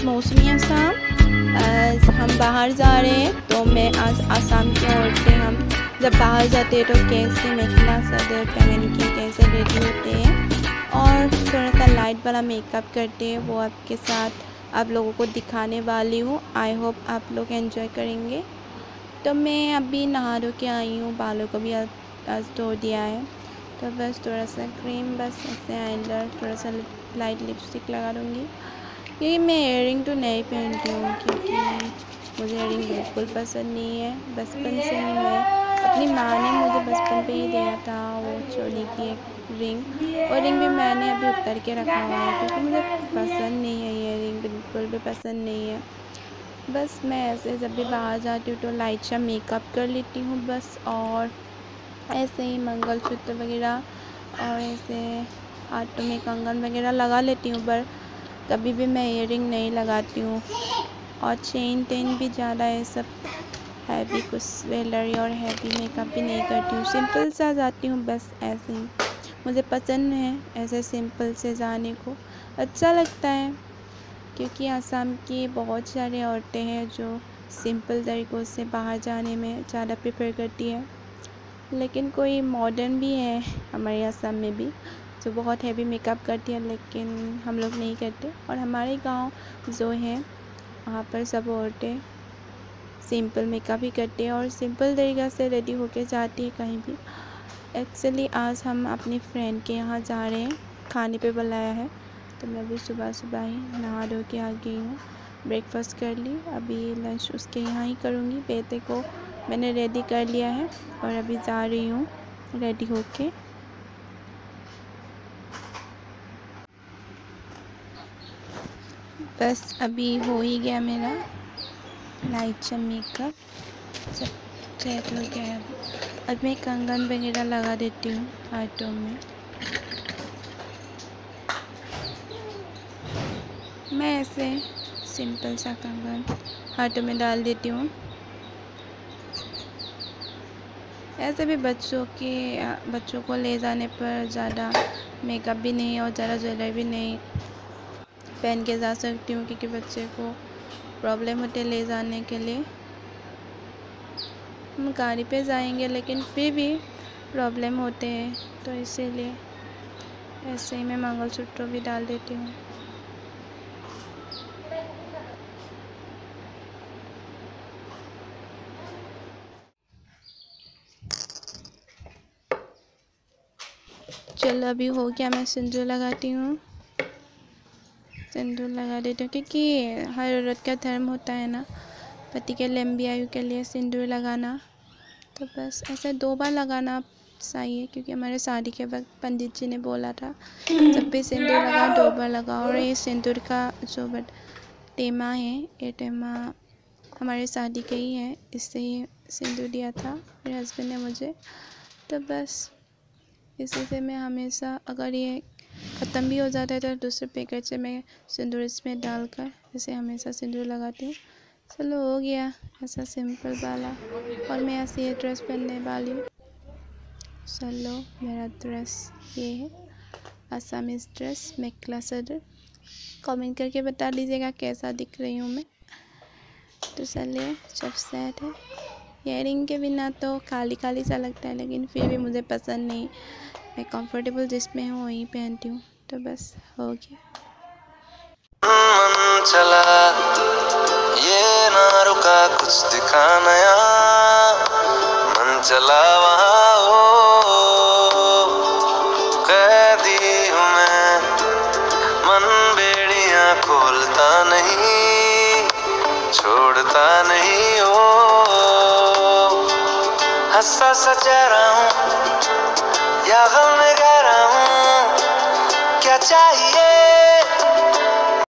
Is mostly Assam. आज हम बाहर जा रहे हैं, तो मैं आज आसाम की औरतें हम जब बाहर जाते हैं तो कैसे मेखला चादर पहन के कैसे रेडी होते हैं और थोड़ा सा लाइट वाला मेकअप करते हैं, वो आपके साथ आप लोगों को दिखाने वाली हूँ। आई होप आप लोग एंजॉय करेंगे। तो मैं अभी नहा धो के आई हूँ, बालों को भी आज धो दिया है। तो बस थोड़ा सा क्रीम, बस ऐसे आइलाइनर, थोड़ा सा लाइट लिपस्टिक लगा दूँगी। क्योंकि मैं इयररिंग तो नहीं पहनती हूँ, क्योंकि मुझे इयररिंग बिल्कुल पसंद नहीं है। बचपन से ही मैं अपनी माँ ने मुझे बचपन पे ही दिया था वो चोली की एक रिंग, और रिंग भी मैंने अभी उतर के रखा हुआ है, क्योंकि मुझे पसंद नहीं है इयररिंग, बिल्कुल भी पसंद नहीं है। बस मैं ऐसे जब भी बाहर जाती हूँ तो लाइट सा मेकअप कर लेती हूँ बस, और ऐसे ही मंगलसूत्र वगैरह और ऐसे हाथों में कंगन वगैरह लगा लेती हूँ, पर कभी भी मैं इयररिंग नहीं लगाती हूँ। और चेन टेन भी ज़्यादा है सब हैवी कुछ ज्वेलरी और हैवी मेकअप भी नहीं करती हूँ, सिंपल सा जाती हूँ बस ऐसे ही। मुझे पसंद है ऐसे सिंपल से जाने को, अच्छा लगता है, क्योंकि आसाम की बहुत सारी औरतें हैं जो सिंपल तरीक़ों से बाहर जाने में ज़्यादा प्रेफर करती है। लेकिन कोई मॉडर्न भी है हमारे आसाम में भी जो बहुत हैवी मेकअप करती है, लेकिन हम लोग नहीं करते। और हमारे गांव जो है वहाँ पर सब औरतें सिंपल मेकअप ही करते हैं और सिंपल तरीक़ा से रेडी होके जाती है कहीं भी। एक्चुअली आज हम अपनी फ्रेंड के यहाँ जा रहे हैं, खाने पे बुलाया है, तो मैं अभी सुबह सुबह ही नहा धो के आ गई हूँ, ब्रेकफास्ट कर ली। अभी लंच उसके यहाँ ही करूँगी। बेटे को मैंने रेडी कर लिया है और अभी जा रही हूँ रेडी होके। बस अभी हो ही गया मेरा लाइट सा मेकअप, सब सेट हो गया है। अब मैं कंगन वगैरह लगा देती हूँ हाथों में। मैं ऐसे सिंपल सा कंगन हाथों में डाल देती हूँ। ऐसे भी बच्चों को ले जाने पर ज़्यादा मेकअप भी नहीं और ज़्यादा ज्वेलरी भी नहीं पहन के जा सकती हूँ, क्योंकि बच्चे को प्रॉब्लम होते है ले जाने के लिए। हम गाड़ी पे जाएंगे लेकिन फिर भी प्रॉब्लम होते हैं, तो इसीलिए ऐसे ही मैं मंगलसूत्र भी डाल देती हूँ। चलो अभी हो गया, मैं सिंदूर लगाती हूँ। सिंदूर लगा देती हूँ, क्योंकि हर औरत का धर्म होता है ना पति के लंबी आयु के लिए सिंदूर लगाना। तो बस ऐसे 2 बार लगाना सही है, क्योंकि हमारे शादी के वक्त पंडित जी ने बोला था जब भी सिंदूर लगाओ 2 बार लगाओ। और ये सिंदूर का जो टेमा है, ये टेमा हमारे शादी के ही है, इससे ही सिंदूर दिया था मेरे हस्बैंड ने मुझे। तो बस इसी से मैं हमेशा, अगर ये ख़त्म भी हो जाता है तो दूसरे पैकेट से मैं सिंदूर इसमें डालकर इसे हमेशा सिंदूर लगाती हूँ। चलो हो गया ऐसा सिंपल वाला, और मैं ऐसे ये ड्रेस पहनने वाली हूँ। चलो मेरा ड्रेस ये है, आसामीज़ ड्रेस मेखला चादर। कमेंट करके बता दीजिएगा कैसा दिख रही हूँ मैं। तो चलिए सब सेट है। इयररिंग के बिना तो खाली खाली सा लगता है, लेकिन फिर भी मुझे पसंद नहीं, मैं कंफर्टेबल जिसमें हूँ वहीं पहनती हूँ। तो बस हो गया। मन चला ये ना रुका, कुछ दिखा नया, मन चला वहाँ ओ कैदी हूँ मैं, मन बेड़ियाँ खोलता नहीं, छोड़ता नहीं ओ, हंसा सा चेहरा हूँ या गम में गहरा हूँ, क्या चाहिए